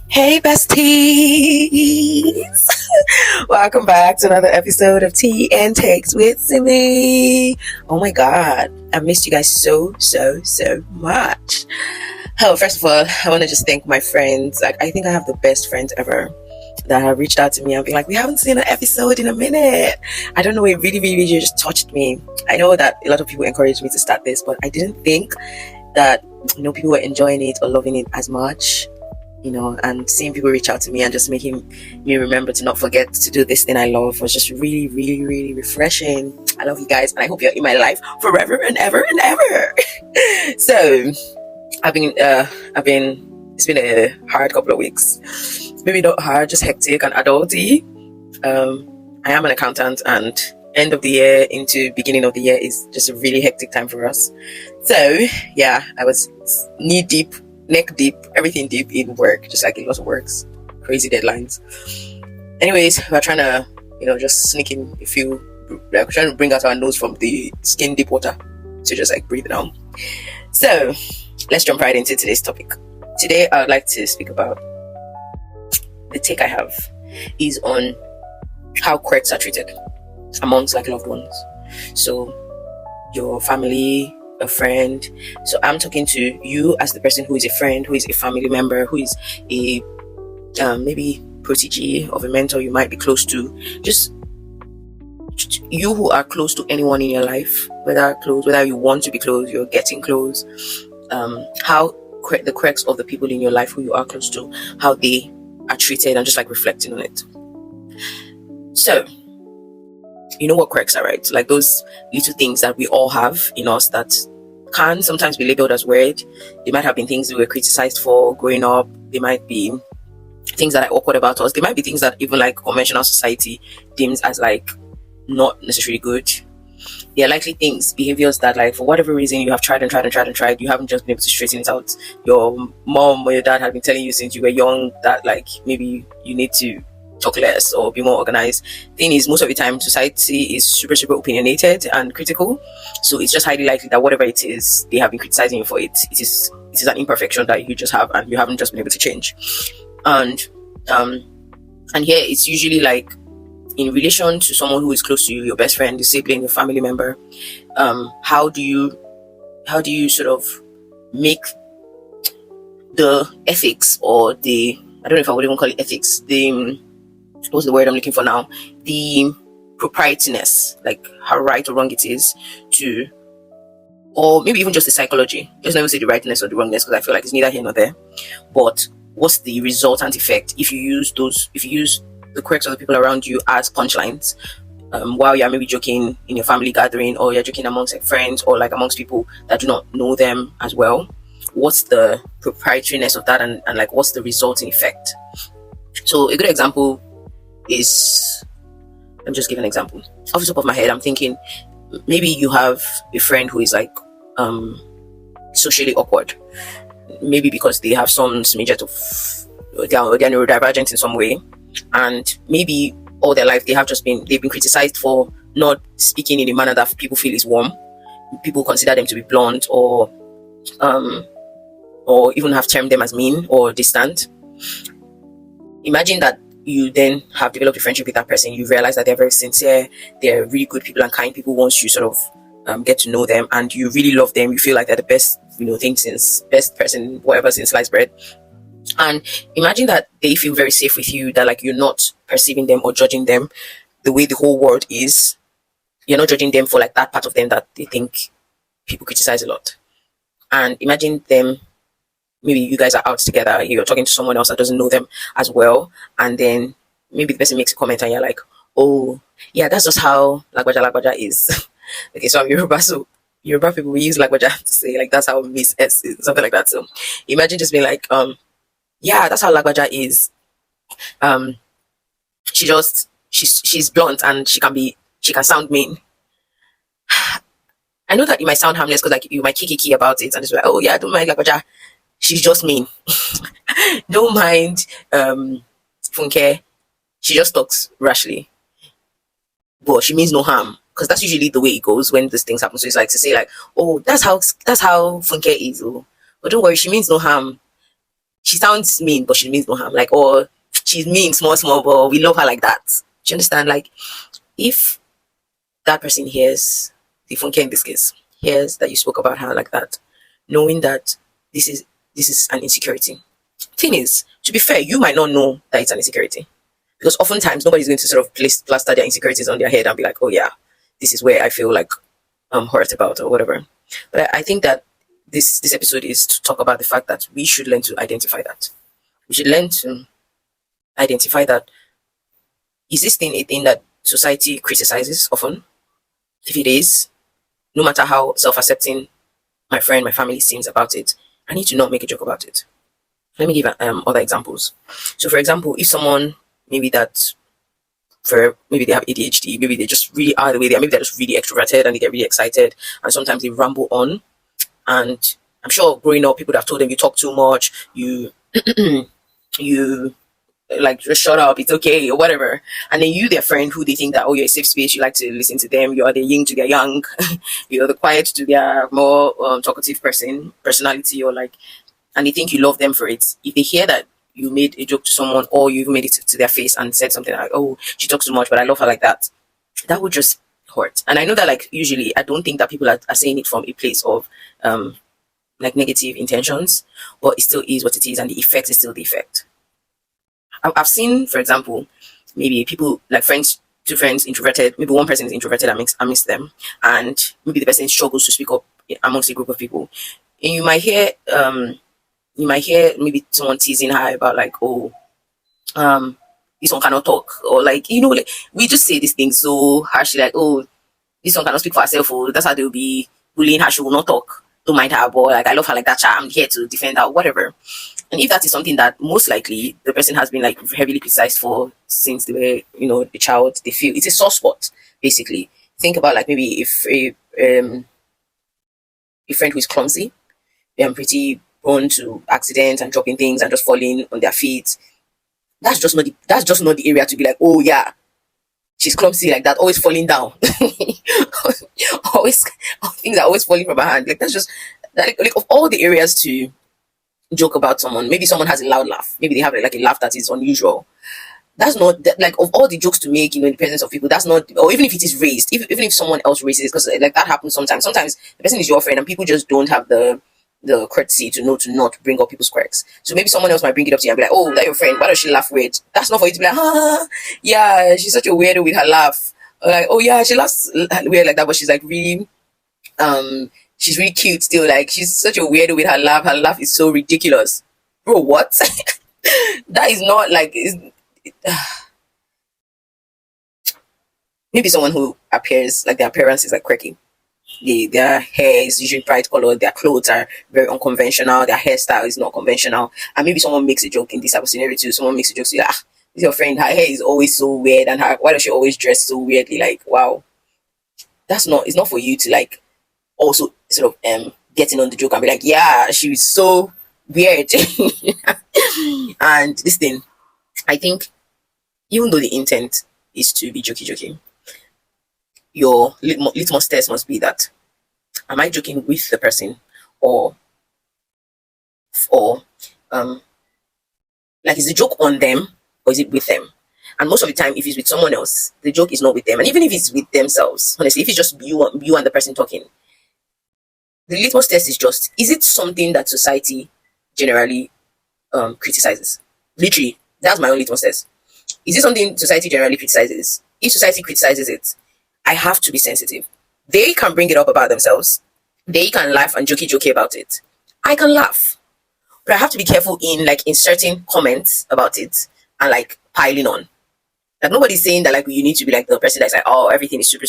Hey, besties! Welcome back to another episode of Tea and Takes with Simi. Oh my god, I missed you guys so much. Oh, first of all, I want to just thank my friends. Like, I think I have the best friends ever that have reached out to me and been like, we haven't seen an episode in a minute. I don't know, it really just touched me. I know that a lot of people encouraged me to start this, but I didn't think that people were enjoying it or loving it as much. And seeing people reach out to me and just making me remember to not forget to do this thing I love was just really refreshing. I love you guys, and I hope you're in my life forever and ever and ever. So it's been a hard couple of weeks. Maybe not hard, just hectic and adulty. I am an accountant, and end of the year into beginning of the year is just a really hectic time for us. So yeah, I was knee deep, neck deep, everything deep in work, just like a lot of works, crazy deadlines. Anyways, we're trying to, just sneak in a few, like, trying to bring out our nose from the skin deep water to just like breathe down. So let's jump right into today's topic. Today, I would like to speak about the take I have is on how quirks are treated amongst like loved ones. So your family, a friend. So I'm talking to you as the person who is a friend, who is a family member, who is a maybe protege of a mentor you might be close to. Just you who are close to anyone in your life, whether you want to be close, you're getting close. How the quirks of the people in your life who you are close to, how they are treated, and just like reflecting on it. So you know what quirks are, right? Like those little things that we all have in us that can sometimes be labeled as weird. They might have been things we were criticized for growing up. They might be things that are awkward about us. They might be things that even like conventional society deems as like not necessarily good. They are likely things, behaviors that like for whatever reason you have tried, you haven't just been able to straighten it out. Your mom or your dad have been telling you since you were young that like maybe you need to talk less or be more organized. Thing is, most of the time society is super opinionated and critical, so it's just highly likely that whatever it is they have been criticizing you for, it is an imperfection that you just have and you haven't just been able to change. And here it's usually like in relation to someone who is close to you, your best friend, your sibling, your family member. How do you sort of make the ethics, or the, I don't know if I would even call it ethics, the, what's the word I'm looking for now? The proprietyness, like how right or wrong it is to, or maybe even just the psychology. Just never say the rightness or the wrongness, because I feel like it's neither here nor there. But what's the resultant effect if you use the quirks of the people around you as punchlines, while you're maybe joking in your family gathering, or you're joking amongst like friends, or like amongst people that do not know them as well? What's the proprietariness of that, and like what's the resulting effect? So a good example is, let me just give an example. Off the top of my head, I'm thinking maybe you have a friend who is like socially awkward, maybe because they have some smidget of they're neurodivergent in some way, and maybe all their life they've been criticized for not speaking in a manner that people feel is warm. People consider them to be blunt, or even have termed them as mean or distant. Imagine that you then have developed a friendship with that person. You realize that they're very sincere, they're really good people and kind people once you sort of get to know them, and you really love them. You feel like they're the best, best person, whatever, since sliced bread. And imagine that they feel very safe with you, that like you're not perceiving them or judging them the way the whole world is. You're not judging them for like that part of them that they think people criticize a lot. And imagine them, maybe you guys are out together, you're talking to someone else that doesn't know them as well, and then maybe the person makes a comment and you're like, oh yeah, that's just how lagwaja is. Okay, so I'm Yoruba, so Yoruba people, we use lagwaja to say like that's how Miss S is, something like that. So imagine just being like, yeah, that's how lagwaja is. She's blunt, and she can sound mean. I know that it might sound harmless because like you might kiki about it, and it's like, oh yeah, don't mind lagwaja, she's just mean. Don't mind Funke, she just talks rashly, but she means no harm, because that's usually the way it goes when these things happen. So it's like to say like, oh, that's how Funke is, oh, but don't worry, she means no harm. she sounds mean, but she means no harm. Like, or she's mean, small, small, but we love her like that. Do you understand? Like, if that person hears, the Funke in this case, hears that you spoke about her like that, knowing that this is this is an insecurity. Thing is, to be fair, you might not know that it's an insecurity. Because oftentimes nobody's going to sort of plaster their insecurities on their head and be like, oh yeah, this is where I feel like I'm hurt about or whatever. But I think that this episode is to talk about the fact that we should learn to identify that. We should learn to identify that, is this thing a thing that society criticizes often? If it is, no matter how self-accepting my friend, my family seems about it, I need to not make a joke about it. Let me give other examples. So, for example, if someone maybe that maybe they have ADHD, maybe they just really are the way they are, maybe they're just really extroverted and they get really excited, and sometimes they ramble on. And I'm sure growing up, people would have told them you talk too much, you you like just shut up, it's okay or whatever. And then you, their friend, who they think that, oh, you're a safe space, you like to listen to them, you are the yin to their yang, you're the quiet to their more talkative personality, or like, and they think you love them for it. If they hear that you made a joke to someone, or you made it to their face and said something like, oh, she talks too much, but I love her like that, that would just hurt. And I know that, like, usually I don't think that people are saying it from a place of like negative intentions, but it still is what it is, and the effect is still the effect. I've seen, for example, maybe people like friends, two friends introverted, maybe one person is introverted amidst them, and maybe the person struggles to speak up amongst a group of people, and you might hear maybe someone teasing her about like, oh, this one cannot talk, or like, like, we just say these things so harshly, like, oh, this one cannot speak for herself, or that's how they'll be bullying her, she will not talk, don't mind her, but like, I love her like that, I'm here to defend her, whatever. And if that is something that most likely the person has been like heavily criticized for since they were, a child, they feel it's a sore spot, basically. Think about like maybe if a friend who is clumsy, they're pretty prone to accidents and dropping things and just falling on their feet. That's just not the area to be like, oh yeah, she's clumsy like that, always falling down. Always things are always falling from her hand. Like, that's just like of all the areas to joke about someone. Maybe someone has a loud laugh. Maybe they have like a laugh that is unusual. That's not like, of all the jokes to make, in the presence of people, that's not, or even if it is raised, even if someone else raises it, because like that happens sometimes. Sometimes the person is your friend and people just don't have the courtesy to know to not bring up people's quirks. So maybe someone else might bring it up to you and be like, oh, that's your friend, why does she laugh weird? That's not for you to be like, yeah, she's such a weirdo with her laugh. Or like, oh yeah, she laughs weird like that, but she's like really she's really cute still. Like, she's such a weirdo with her laugh. Her laugh is so ridiculous. Bro, what? That is not like, maybe someone who appears like, their appearance is like quirky. Their hair is usually bright colored, their clothes are very unconventional, their hairstyle is not conventional. And maybe someone makes a joke in this type of scenario too. Someone makes a joke, so this is your friend, her hair is always so weird, and why does she always dress so weirdly? Like, wow. It's not for you to like also sort of getting on the joke and be like, yeah, she was so weird. And this thing, I think, even though the intent is to be jokey, your litmus test must be that, am I joking with the person, or like, is the joke on them or is it with them? And most of the time, if it's with someone else, the joke is not with them. And even if it's with themselves, honestly, if it's just you and the person talking, the litmus test is just, is it something that society generally criticizes? Literally, that's my only litmus test. Is it something society generally criticizes? If society criticizes it, I have to be sensitive. They can bring it up about themselves. They can laugh and jokey about it. I can laugh. But I have to be careful in like inserting comments about it and like piling on. Like, nobody's saying that like you need to be like the person that's like, oh, everything is super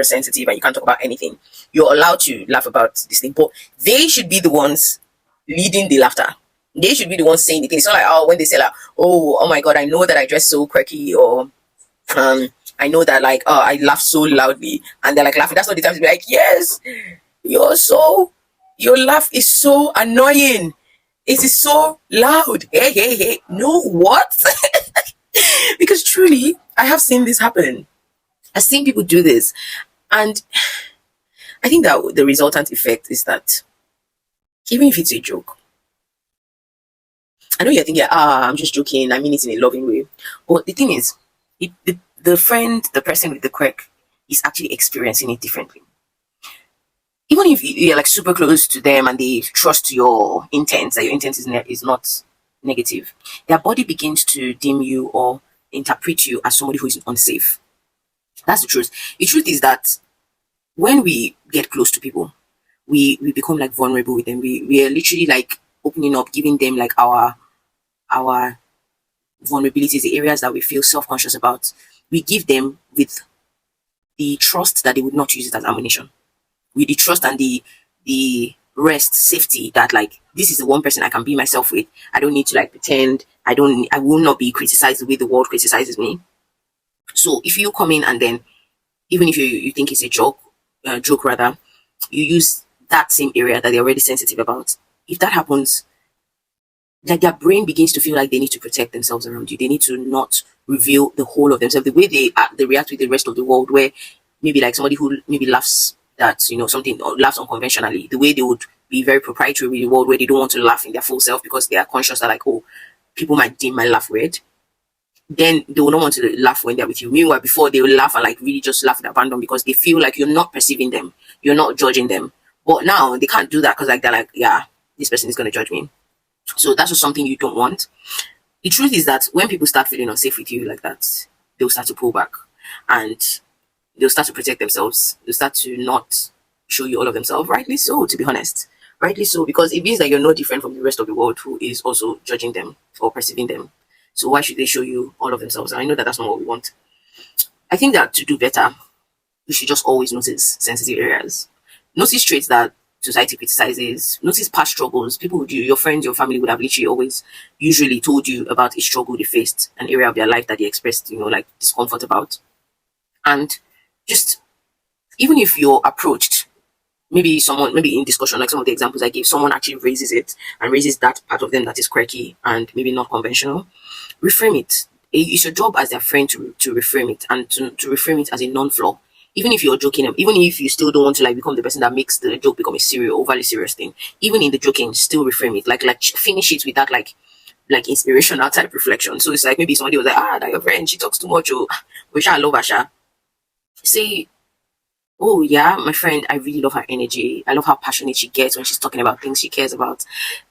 sensitive and you can't talk about anything. You're allowed to laugh about this thing, but they should be the ones leading the laughter. They should be the ones saying the thing. It's not like, oh, when they say like, oh my god, I know that I dress so quirky, or I know that like, oh, I laugh so loudly, and they're like laughing. That's not the time to be like, yes, your laugh is so annoying. It is so loud. Hey. No, what? Because truly, I have seen this happen. I've seen people do this. And I think that the resultant effect is that even if it's a joke, I know you're thinking, I'm just joking. I mean it in a loving way. But the thing is, the friend, the person with the quirk, is actually experiencing it differently. Even if you're like super close to them and they trust your intent, that your intent is not negative, their body begins to deem you or interpret you as somebody who is unsafe. That's the truth. The truth is that when we get close to people, we become like vulnerable with them. We are literally like opening up, giving them like our vulnerabilities, the areas that we feel self-conscious about. We give them with the trust that they would not use it as ammunition. With the trust and the rest, safety that like this is the one person I can be myself with. I don't need to like pretend. I will not be criticized the way the world criticizes me. So if you come in and then even if you think it's a joke rather, you use that same area that they're already sensitive about. If that happens, like their brain begins to feel like they need to protect themselves around you. They need to not reveal the whole of themselves. The way they react with the rest of the world, where maybe like somebody who maybe laughs at something or laughs unconventionally, the way they would be very proprietary with the world, where they don't want to laugh in their full self because they are conscious that like, oh, people might deem my laugh weird. Then they will not want to laugh when they're with you. Meanwhile, before they will laugh and like really just laugh at abandon because they feel like you're not perceiving them, you're not judging them. But now they can't do that because like they're like, yeah, this person is going to judge me. So that's just something you don't want. The truth is that when people start feeling unsafe with you like that, they'll start to pull back and they'll start to protect themselves. They'll start to not show you all of themselves. Rightly so, to be honest. Rightly so, because it means that you're no different from the rest of the world who is also judging them or perceiving them. So why should they show you all of themselves? And I know that that's not what we want. I think that to do better, you should just always notice sensitive areas. Notice traits that society criticizes. Notice past struggles. People would your friends, your family would have literally always usually told you about a struggle they faced, an area of their life that they expressed, like discomfort about. And just even if you're approached, maybe in discussion, like some of the examples I gave, someone actually raises it and raises that part of them that is quirky and maybe not conventional, reframe it. It's your job as their friend to reframe it and to reframe it as a non-flaw. Even if you're joking, even if you still don't want to like become the person that makes the joke become a serious, overly serious thing, even in the joking, still reframe it. Like finish it with that like inspirational type reflection. So it's like maybe somebody was like, that your friend, she talks too much, oh, we shall love her. Say, oh yeah, my friend, I really love her energy. I love how passionate she gets when she's talking about things she cares about.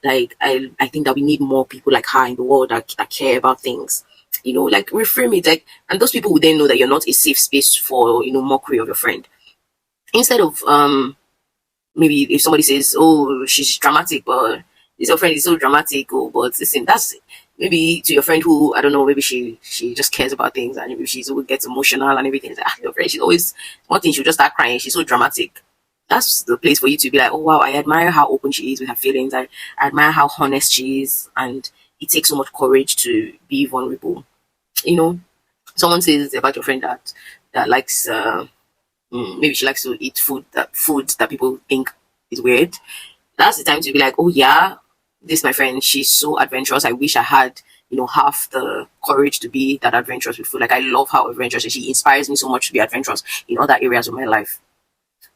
Like I think that we need more people like her in the world that care about things. Like reframe it, like, and those people would then know that you're not a safe space for mockery of your friend. Instead of maybe if somebody says, oh, she's dramatic, but this your friend is so dramatic, oh, but listen, that's maybe to your friend who I don't know, maybe she just cares about things and maybe she's always gets emotional and everything. Like, your friend, she's always one thing, she'll just start crying, she's so dramatic. That's the place for you to be like, oh wow, I admire how open she is with her feelings. I admire how honest she is, and it takes so much courage to be vulnerable. Someone says about your friend that likes maybe she likes to eat food that people think is weird. That's the time to be like, oh yeah, this my friend, she's so adventurous. I wish I had half the courage to be that adventurous with food. Like I love how adventurous she inspires me so much to be adventurous in other areas of my life.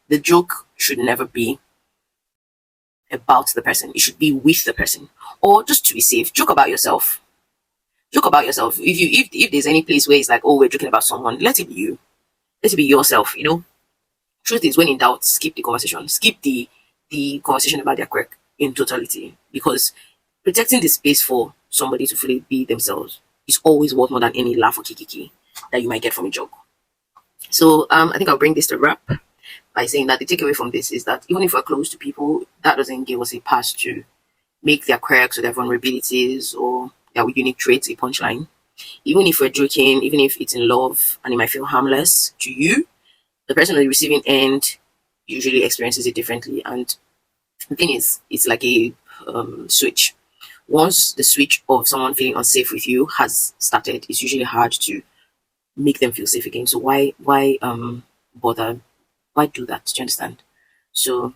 The joke should never be about the person. It should be with the person, or just to be safe, joke about yourself. Joke about yourself. If there's any place where it's like, oh, we're joking about someone, let it be you. Let it be yourself. Truth is, when in doubt, skip the conversation. Skip the conversation about their quirk in totality, because protecting the space for somebody to fully be themselves is always worth more than any laugh or kiki that you might get from a joke. So I think I'll bring this to wrap by saying that the takeaway from this is that even if we're close to people, that doesn't give us a pass to make their quirks or their vulnerabilities or their unique traits a punchline. Even if we're joking, even if it's in love and it might feel harmless to you, the person on the receiving end usually experiences it differently. And the thing is, it's like a switch. Once the switch of someone feeling unsafe with you has started, it's usually hard to make them feel safe again. So why bother? Why do that? Do you understand? So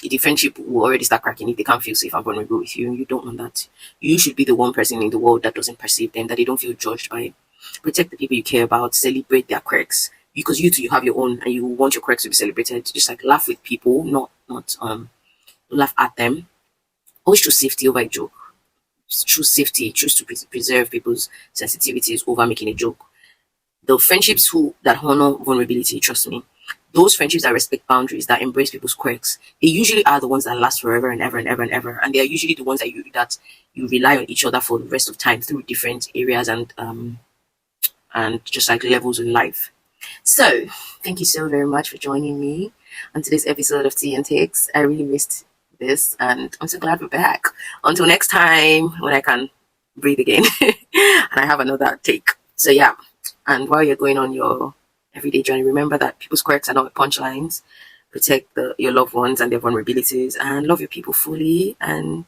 the friendship will already start cracking if they can't feel safe and vulnerable with you. You don't want that. You should be the one person in the world that doesn't perceive them, that they don't feel judged by. Protect the people you care about. Celebrate their quirks, because you have your own and you want your quirks to be celebrated. Just like laugh with people, not laugh at them. Always choose safety over a joke. choose safety, choose to preserve people's sensitivities over making a joke. The friendships that honor vulnerability, trust me, those friendships that respect boundaries, that embrace people's quirks, they usually are the ones that last forever and ever and ever and ever. And they are usually the ones that you rely on each other for the rest of time through different areas and just like levels in life. So thank you so very much for joining me on today's episode of Tea and Takes. I really missed this, and I'm so glad we're back. Until next time, when I can breathe again and I have another take. So yeah, and while you're going on your everyday journey, remember that people's quirks are not punchlines. Protect your loved ones and their vulnerabilities, and love your people fully. And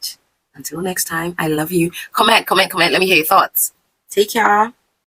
until next time, I love you. Comment. Let me hear your thoughts. Take care.